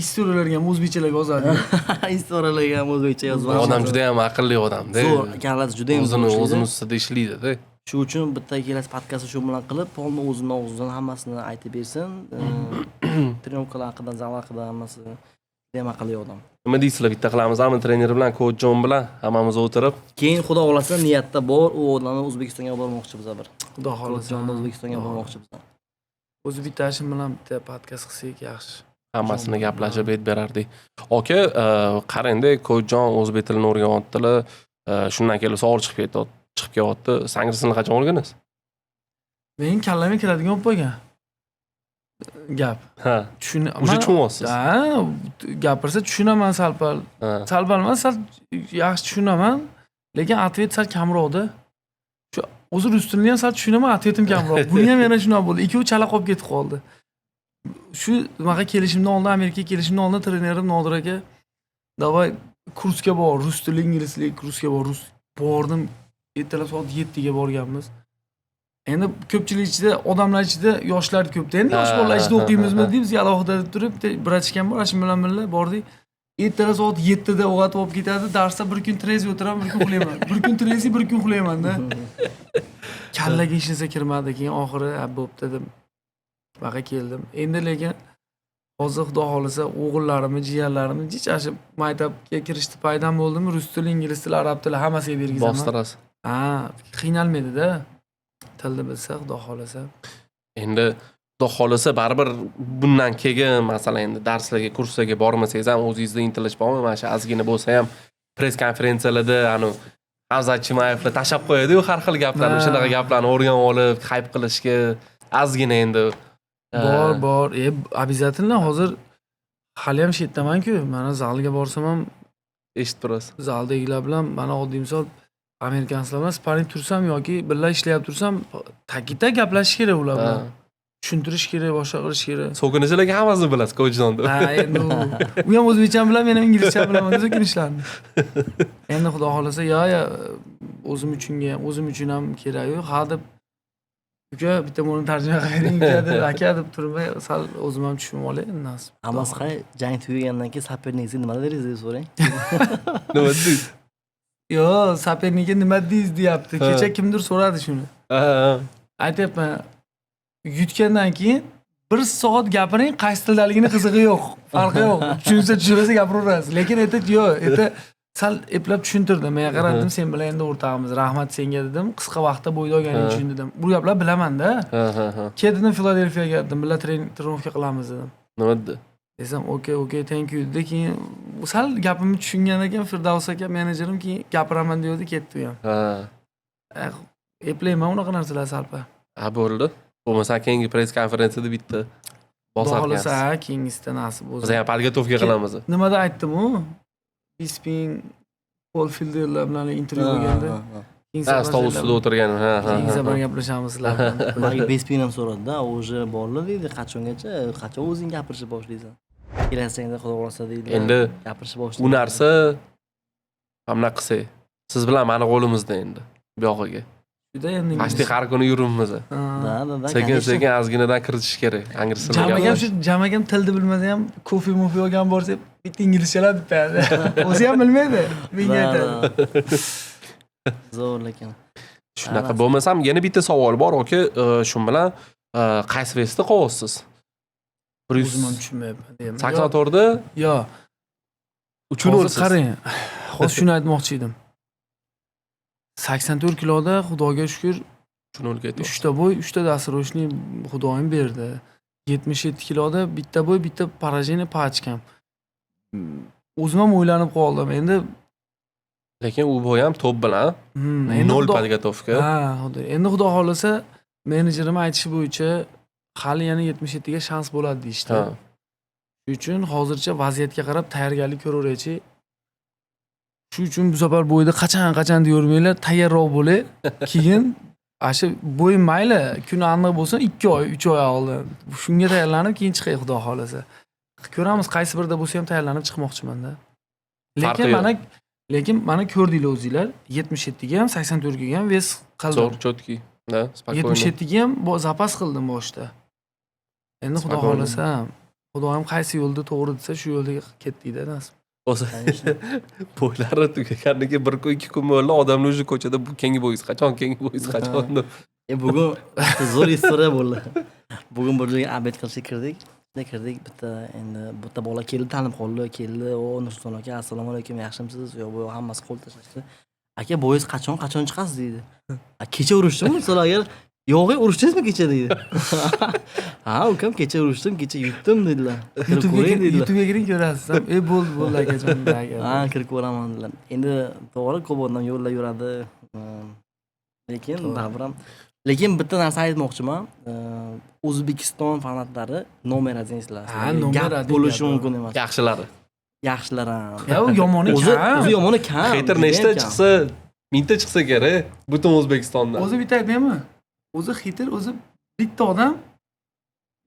Istoriyalarga ham o'zbekchalarga yozadi. Istoriyalarga ham o'zbekcha yozib. Odam juda ham aqlli odam-da. Zo'r, kallasi juda ham zo'r. O'zini ustida ishlaydi-da. Shu uchun bitta kelasi podkastni shu bilan qilib, Polni o'zining og'zidan hammasini aytib bersin. Trenirkalar haqida, zal haqida hammasi juda ham aqlli odam. Nima deysizlar, bitta qilamizmi trener bilan, coach Jon bilan hammamiz o'tirib? Keyin xudo xolasa niyatda bor, u odamni O'zbekistonga bormoqchimiz bir. Xudo xolasa. Jonni O'zbekistonga bormoqchimiz. O'zi bitta ashim bilan bitta podkast qilsak yaxshi. Hammasini gaplashib aytib berardik. Aka, qarang-da, coach Jon o'zbek tilini o'rganyaptilar. Shundan keyin savol chiqib kelyapti. Sangrasini qachon o'rganasiz? Mening kallamga keladigan bo'lib qolgan. Gap. Ha. O'sha tushunyapsiz. Ha, gapirsa tushunaman salpal. Salpal emas, sal yaxshi tushunaman, lekin atvet sal kamroqda. Shu o'zi rus tilini ham sal tushunaman, atvetim kamroq. Buni ham yana shunaqa bo'ldi. Ikkovi chala qolib ketib qoldi. Shu nimaga kelishimdan oldin, Amerikaga kelishimdan oldin trenerim Nodir aka, "Davay kursga bor, rus tili, ingliz tili kursga bor." Bordim. Ertalab soat 7 ga borganmiz. Endi ko'pchilik ichida, odamlar ichida yoshlar ko'pda. Endi yosh bolalar ichida o'qiymizmi deb biz alohida turib, brachkam bor, ashim bilan birga bordik. Ertalab soat 7 da o'g'at olib ketadi, darsda bir kun trez o'tiraman, bir kun uxlayman. Bir kun trezi, bir kun uxlayman-da. Kallaga hech narsa kirmadi, keyin oxiri bo'pti dedim. Baqa keldim. Endi lekin hozir xudo xolasa o'g'illarimni, jiyanlarimni jichashib maktabga kirishdi paydan bo'ldimi, rus tili, ingliz tili, arab tili hammasiga bergizaman. Bostirasiz. Ha, qiynalmaydi-da. Tilni bilsa, xudo xolasa. Endi xudo xolasa baribir bundan keyin masalan endi darslarga, kurslarga bormasangiz ham o'zingizda intilish bormi? Mana shu ozgina bo'lsa ham press konferensiyalarda Hamzat Chimayevlar tashab qo'yadi-ku har xil gaplarni, shunaqa gaplarni o'rganib olib, hype qilishga ozgina endi Bor. Обязательно hozir hali ham shetdaman-ku. Mana zalga borsam ham eshitib turasiz. zaldagilar bilan mana oddiy misol amerikanslar bilan sparring tursam yoki birga ishlayib tursam, ta'kidda gaplashish kerak ular bilan. Tushuntirish kerak, boshqa qilish kerak. So'kinishlarga hammasini bilasiz, coachdan deb. Ha, endi u ham o'zbekcha bilan, men ham inglizcha bilaman, so'kinishlarni. Endi xudo xolasa, o'zim uchun ham kerak-ku, ha deb uka bitta buni tarjima qiling uka deb aka deb turmay sal o'zim ham tushunib olay nasib. Amasxay jang tugagandan keyin sapernikingizga nima dedingiz deb so'rang. Nima dedingiz? Yo, saperniga nima deysiz deyapti. Kecha kimdir so'radi shuni. Aytyapman, yutgandan keyin 1 soat gapiring, qaysi tildaligini qizig'i yo'q, farqi yo'q. Tushunsa gapiraverasiz. Lekin yo'q, sal eplab tushuntirdim. Men qaradim, sen bilan endi o'rtog'imiz, rahmat senga dedim. Qisqa vaqtda bo'yda olganing uchun dedim. Bu gaplar bilaman-da. Ketdim Filadelfiyaga dedim, birga trenirovka qilamiz dedim. Nima dedi? Desam, okey, thank you dedi. Keyin sal gapimni tushungan ekan Firdavs aka, menejerim keyin gapiraman dedi, ketdi u ham. Eplayman unaqa narsalar salpa. Bo'ldi. Bo'lmasa keyingi press konferensiyada bitta bosarkansiz. Xohlasa keyingisida nasib bo'lsa. Biz ham podgotovka qilamiz. Nimada aytdim u? Bisping Paul Fielderlar bilan intervyu bo'lganda. Stol ustida o'tirgan. Keyin sabr gaplashamiz sizlar bilan. Manga Bespin ham so'radi-da, o'zi borli deydi, qachon o'zing gapirishni boshlaysan? Kelajagingda xudo xolasa deydi. Endi gapirishni boshlaysan. u narsa hamma qilsa, siz bilan mani qo'limizda endi bu yog'iga. Juda endi. Ashti har kuni yuribmiz. Da. Sekin anginadan kiritish kerak. Jamagam tilni bilmasa ham kofe olgan borsa bitta inglizchalar bitadi. O'zi ham bilmaydi. Menga aytadi. Zo'r lekin. Shunaqa bo'lmasam yana bitta savol bor, aka. Shu bilan qaysi vestda qo'yasiz? O'zim ham tushunmayapman deyman. 84 da? Yo. Uchun o'lsiz. Qarang. Hozir shuni aytmoqchi edim. 84 kiloda Xudoga shukr Shuni o'lgaydi. 3 ta bo'y, 3 ta dastroshni Xudoyim berdi. 77 kiloda bitta bo'y, bitta поражение pachkam. O'zim ham o'ylanib qoldim. Endi Lekin u bo'y ham top bilan 0 podgotovka. Endi Xudo xolasa menejerim aytishi bo'yicha hali yana 77 ga shans bo'ladi deyishdi. Shuning uchun hozircha vaziyatga qarab tayyorgarlik ko'raveraychi. Shu uchun bu safar bo'yda qachon deyvermanglar, tayyorroq bo'ling. Keyin asha bo'y mayli, kuni aniq bo'lsin 2 oy, 3 oy oldin. Shunga tayyorlanib keyin chiqay Xudo xolasa. Ko'ramiz, qaysi birida bo'lsa ham tayyorlanib chiqmoqchiman-da. Lekin mana ko'rdinglar o'zinglar, 77 ga ham, 84 ga ham ves qildim. Zo'r, chotki. Da, spokойно. 77 ga ham zapas qildim boshda. Endi Xudo xolasa, Xudoyim qaysi yo'lda to'g'ri desa, shu yo'lda ketdik-da nasib. O'zi bo'ylari tugaganiga 1-2 kun bo'ldi, odamlar o'sha ko'chada bu keyingi bo'yingiz qachon deb. Bugun zo'r istoriya bo'ldi. Bugun bir joyga abed qilishga kirdik. Bitta bola keldi, tanib qoldi. O Nursulton aka, assalomu alaykum, yaxshimisiz? Yo'q, bu hammasi qo'l tashlashdi. Aka, bo'yingiz qachon chiqasiz deydi. Kecha urishdimmi? Nursulton aka, yo'q, urishdingizmi kecha deydi. Ha, ukam kecha urishdim, kecha yutdim dedilar. YouTube'ga kiring ko'rasiz. Bo'ldi akajon. Ha, kirib ko'raman dedilar. Endi to'g'ri ko'p odam yo'lda yuradi. Lekin bitta narsa aytmoqchiman. O'zbekiston fanatlari nomer azizlar. Nomer bo'lishi mumkin emas. Yaxshilar ham. Ya, u yomoni kam. O'zi yomoni kam. Hater nechta chiqsa, mingta chiqsa kerak butun O'zbekistonda. O'zi bitta aytmaymi? O'zi hater, o'zi bitta odam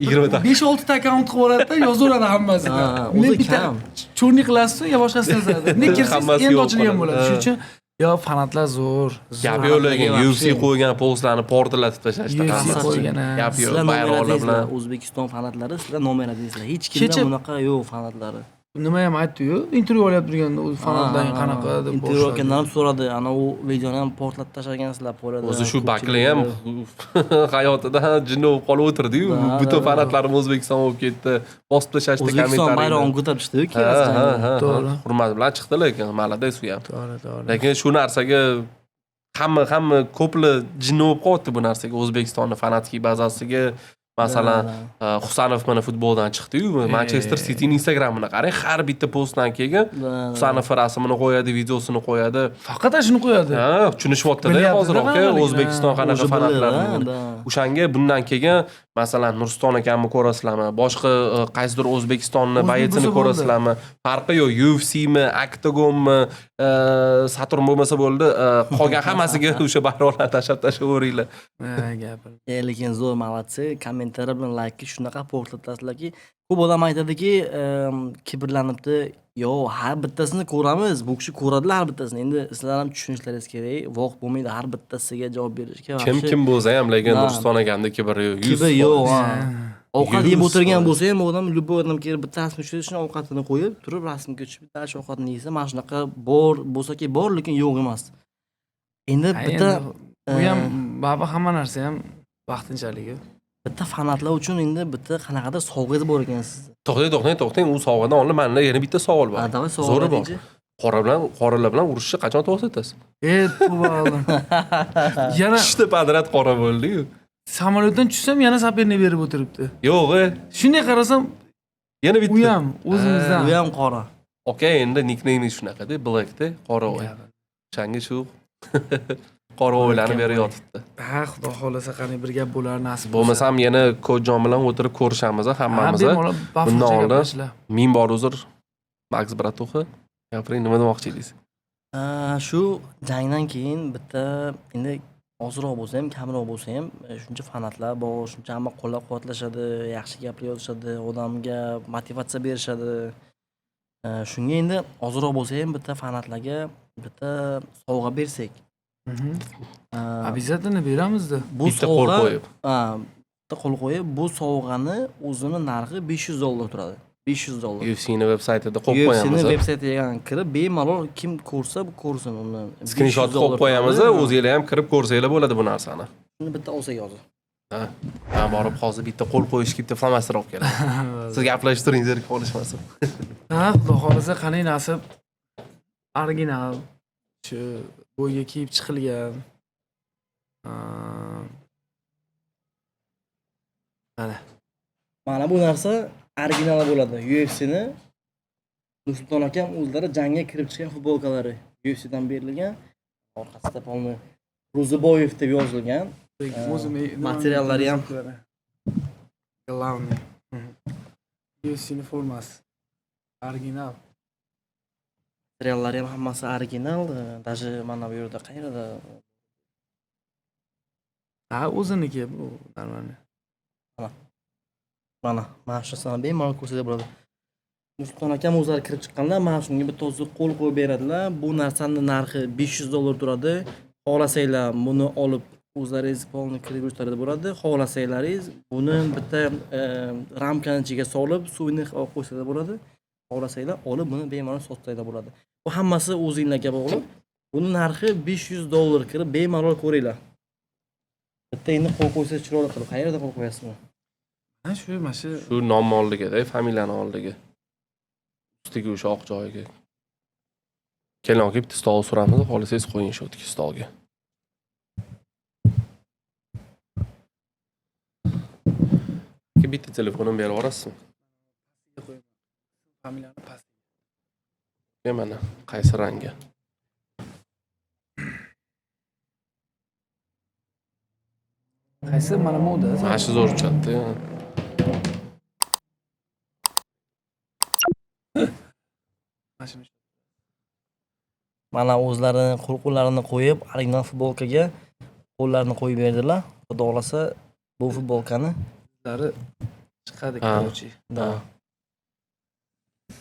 20 ta. 5-6 ta akkaunt qilib oladi-da, yozaveradi hammasini. O'zi kam. Cho'rni qilasiz, yo boshqasini yozadi. Ne kirsiz, endi ochilgan bo'ladi. Shuning uchun yo fanatlar zo'r. Gap yo'q, lekin UFC qo'ygan postlarni portlatib tashlashdi. UFC qo'ygan. Gap yo'q, bayroqlar bilan. O'zbekiston fanatlari sizlar nomer adingizlar. Hech kimda bunaqa yo'q fanatlari. Nima ham aytdi-yu, intervyu olib turganda u fanatdan qanaqa deb intervyu olgandan ham so'radi. Ana u videoni ham portlatib tashlagansizlar polada. O'zi shu bakli ham hayotida jinni bo'lib qolib o'tirdi-yu. Butun fanatlarimiz O'zbekiston bo'lib ketdi. Bosib tashlashdi kommentariyni. O'zbekiston bayrog'ini ko'tarishdi-ku. To'g'ri. Hurmat bilan chiqdi, lekin malades u ham. To'g'ri. Lekin shu narsaga hamma ko'plar jinni bo'lib qoldi bu narsaga. O'zbekistonning fanatik bazasiga masalan, Husanov mana futboldan chiqdi-yu, Manchester Cityning Instagramini qarang, har bitta postdan keyin Husanov rasmini qo'yadi, videosini qo'yadi. Faqat shuni qo'yadi. Ha, tushunishyapti-da hozir O'zbekiston qanaqa fanatlarni. O'shanga bundan keyin masalan Nursulton akamni ko'rasizlarmi, boshqa qaysidir O'zbekistonni bayetini ko'rasizlarmi? Farqi yo'q, UFCmi, Octagonmi, Saturn bo'lmasa bo'ldi, qolgan hammasiga o'sha bayroqlarni tashlaveringlar. Gapir. Lekin zo'r malatsi, kommentariy bilan like shunaqa portlatasizlarki, ko'p odam aytadiki, kibrlanibdi, yo'q, har bittasini ko'ramiz, bu kishi ko'radilar har bittasini. Endi sizlar ham tushunishlaringiz kerak, voqt bo'lmaydi har bittasiga javob berishga. Kim bo'lsa ham, lekin Na. Nursulton akamda kibr yo'q. Kibr yo'q, ha. Ovqat yeb 100%. o'tirgan bo'lsa ham odam любой odam kelib bitta rasm tushirishni ovqatini qo'yib, turib rasmga tushib, bitta shu ovqatni yesa, mana shunaqa bor bo'lsa-ki bor, lekin yo'q emas. Endi bitta bu ham baribir hamma narsa ham vaqtinchalik. bitta fanatlar uchun endi bitta qanaqadir sovg'angiz bor ekan sizda. To'xtang, u sovg'adan oldin menda yana bitta savol bor. Davay Zo'ri bor. sovg'a. Qoralar bilan urushni qachon to'xtatasiz? Tuvalli. Yana Ishda padrat qora bo'ldi-yu. samolyotdan tushsam yana saperni berib o'tiribdi. Yo'q, Shunday qarasam, yana u bitta. ham o'zimizdan. U ham qora. Okay, endi nickname shunaqa-da, Blackda qora o'y. O'shanga shu qora o'ylarni berib yotibdi. Ha, xudo xolasa qani bir gap bo'lar nasib. Bo'lmasam yana Ko'jon bilan o'tirib ko'rishamiz hammamiz. Bundan oldin ming bor uzr. Max Bratuxa. Gapiring, nima demoqchi edingiz? Shu jangdan keyin bitta endi ozroq bo'lsa ham, kamroq bo'lsa ham shuncha fanatlar bor, shuncha hamma qo'llab-quvvatlashadi, yaxshi gaplar yozishadi, odamga motivatsiya berishadi. Shunga endi ozroq bo'lsa ham bitta fanatlarga bitta sovg'a bersak. Обязательно beramiz-da. Bu Bitta qo'l qo'yib. Bitta qo'l qo'yib, bu sovg'ani o'zini narxi $500 turadi. $500. UFC ni veb-saytida qo'yib UFC'ni qo'yamiz. veb-saytiga kirib, bemalol kim ko'rsa, bu ko'rsin uni. Screenshot qo'yib qo'yamiz, o'zingizlar ham kirib ko'rsanglar bo'ladi bu narsani. Shuni bitta olsak hozir. Ha, borib hozir bitta qo'l qo'yishga bitta flomaster olib keladi. Siz gaplashtiring, zerikib qolishmasin. Ha, xudo xolasa qani nasib original shu bo'yga kiyib chiqilgan. Mana bu narsa original bo'ladi. UFC'ni Nursulton akam o'zlari jangga kirib chiqqan futbolkalari UFC'dan berilgan. Orqasida polni Ro'ziboyev deb yozilgan. Materiallari ham Главный. UFC'ni formasi. Original. materiallari ham hammasi original. Даже mana bu yerda qayerda Ha, o'ziniki bu normalniy. mana shu sana bemalol ko'rsatib bo'ladi. Nursulton akam o'zlari kirib chiqqanlar, mana shunga bitta o'zi qo'l qo'yib beradilar. Bu narsani narxi $500 turadi. Xohlasanglar buni olib o'zlaringiz polni kirib o'tiradi bo'ladi. Xohlasanglaringiz buni bitta ramkaning ichiga solib, suvini olib qo'ysanglar bo'ladi. Xohlasanglar olib buni bemalol sotsanglar bo'ladi. Bu hammasi o'zingizlarga bog'liq. Buni narxi $500 kirib bemalol ko'ringlar. Bitta endi qo'l qo'ysa chiroyli qilib, qayerda qo'l qo'yasizmi? Ha, mana shu Shu nom oldiga-da, familiyani oldiga. Ustiga o'sha oq joyiga. Keling, aka, bitta stol suramiz, xohlasangiz qo'ying shu o'tki stolga. Bitta telefonimni berib yuborasizmi? familiyani past. Mana qaysi rangi? Qaysi mana moda? Mana shu zo'r uchadi. Mana o'zlarini qo'llarini qo'yib, original futbolkaga qo'llarini qo'yib berdilar. Xudo xolasa bu futbolkani chiqadi, Ha. короче. da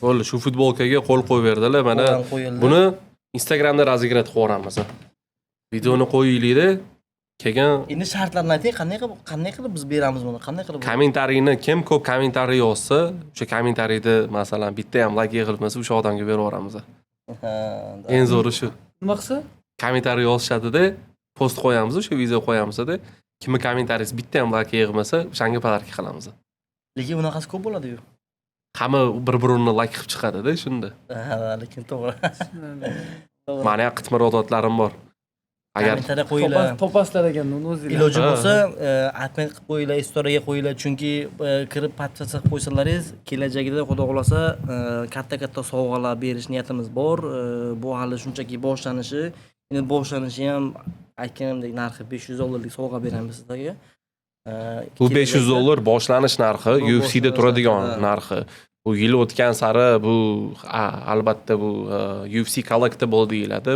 Bo'ldi, shu futbolkaga qo'l qo'yib berdilar. Mana qo'ldan qo'yildi. buni Instagramda razigrat qilib yuboramiz. Videoni qo'yinglar-da. Keyin Endi shartlarni ayting, qanday qilib biz beramiz buni? Qanday qilib? kommentariyni kim ko'p kommentariy yozsa, o'sha kommentariyda masalan bitta ham like yig'ilmasa, o'sha odamga berib yuboramiz. Eng zo'ri shu. Nima qilsa? Kommentariy yozishadi-da, post qo'yamiz, o'sha video qo'yamiz-da. Kimni kommentariyasi bitta ham like yig'masa, o'shanga podarka qilamiz. Lekin bunaqasi ko'p bo'ladi-yu. Hamma bir-birini like qilib chiqadi-da shunda. Lekin to'g'ri. Mani ham qitmir odatlarim bor. Agar kommentariya qo'yinglar. Topaslar ekan uni o'zinglar. Iloji Ha. bo'lsa, admin qilib qo'yinglar, istoriyaga qo'yinglar, chunki kirib podpisatsiya qilib qo'ysalaringiz, kelajagida xudo xolasa katta-katta sovg'alar berish niyatimiz bor. Bu hali shunchaki boshlanishi. Endi boshlanishi ham aytganimdek narxi $500 sovg'a beramiz sizlarga. bu $500 boshlanish narxi, UFC'da turadigan narxi. Bu yil o'tgan sari bu albatta bu UFC collectible deyiladi.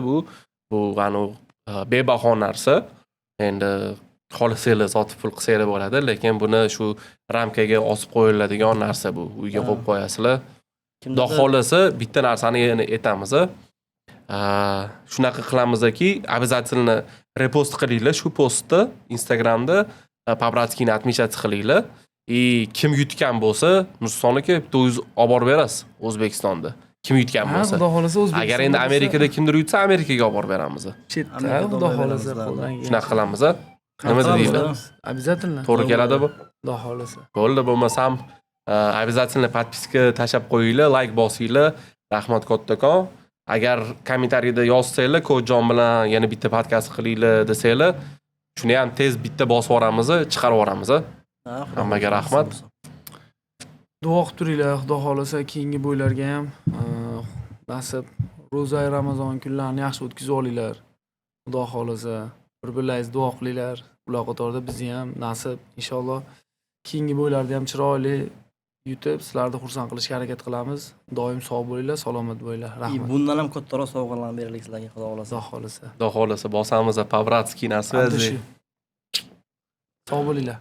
Bu anu bebaho narsa. Endi xohlasanglar sotib pul qilsanglar bo'ladi, lekin buni shu ramkaga osib qo'yiladigan narsa bu. Uyga qo'yib qo'yasizlar. Xudo xohlasa bitta narsani yana aytamiz. Shunaqa qilamizki, обязательно repost qilinglar shu postni Instagramda Pabratskiyni отмечать qilinglar. Kim yutgan bo'lsa, Nursultonniki bitta o'zingiz olib borib berasiz O'zbekistonda. Kim yutgan bo'lsa. Xudo xohlasa O'zbekistonda. Agar endi Amerikada kimdir yutsa, Amerikaga olib borib beramiz. Chetda Xudo xohlasa qo'ldan Shunaqa qilamiz. Nima deysiz? Обязательно. To'g'ri keladi bu? Xudo xohlasa. Bo'ldi, bo'lmasam обязательно подписка tashab qo'yinglar, like bosinglar. Rahmat kattakon. Agar kommentariyada yozsanglar, Ko'jon bilan yana bitta podkast qilinglar desanglar, shuni ham tez bitta bosib yuboramiz, chiqarib yuboramiz. Hammaga rahmat. Duo qilib turinglar, Xudo xohlasa keyingi bo'ylarga ham nasib ro'za Ramazon kunlarini yaxshi o'tkazib olinglar. Xudo xohlasa bir-birlaringiz duo qilinglar. Ular qatorida bizni ham nasib inshaalloh keyingi bo'ylarda ham chiroyli yutib, sizlarni xursand qilishga harakat qilamiz. Doim sog' bo'linglar, salomat bo'linglar. Rahmat. Bundan ham kattaroq sovg'alarni beraylik sizlarga, Xudo xohlasa. Xudo xohlasa. Xudo xohlasa bosamiz Pavratskiy na связи. Sog' bo'linglar.